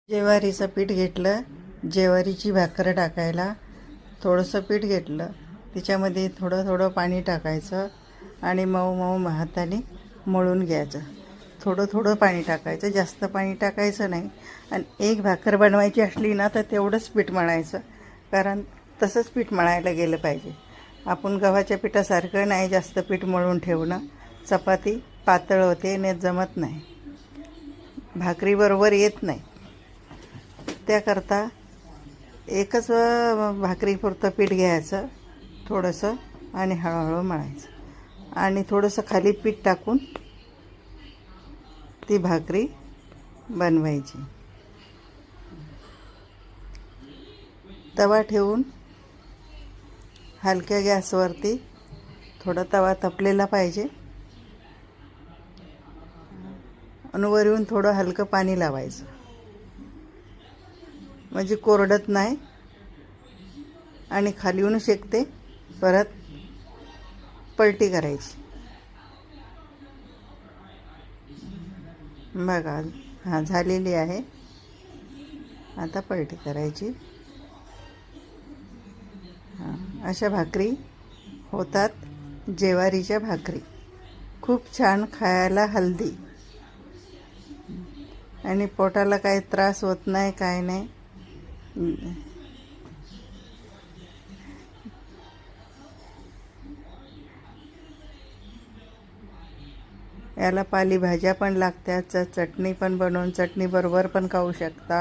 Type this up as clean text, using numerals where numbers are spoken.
ज्वारीचं पीठ घेतलं, ज्वारीची भाकर टाकायला थोडंसं पीठ घेतलं, त्याच्यामध्ये थोडं थोडं पाणी टाकायचं आणि मऊ मऊ हाताने मळून घ्यायचं. थोडं थोडं पाणी टाकायचं, जास्त पाणी टाकायचं नाही. आणि एक भाकर बनवायची असली ना तर तेवढंच पीठ मळायचं, कारण तसंच पीठ मळायला गेलं पाहिजे. आपण गव्हाच्या पिठासारखं नाही जास्त पीठ मळून ठेवणं, चपाती पातळ होते आणि जमत नाही, भाकरीबरोबर येत नाही. त्याकरता एकच भाकरीपुरतं पीठ घ्यायचं थोडंसं आणि हळूहळू मळायचं आणि थोडंसं खाली पीठ टाकून ती भाकरी बनवायची. तवा ठेवून हलक्या गॅसवरती थोडा तवा तपलेला पाहिजे आणि वरून थोडं हलकं पाणी लावायचं, म्हणजे कोरडत नाही आणि खालीहून शेकते. परत पलटी करायची. बघा, हां झालेली आहे. आता पलटी करायची. हां, अशा भाकरी होतात ज्वारीच्या भाकरी. खूप छान, खायला हेल्दी आणि पोटाला काही त्रास होत नाही, काय नाही. याला पालेभाज्या पण लागतात, चटणी पण बनवून चटणीबरोबर पण खाऊ शकता.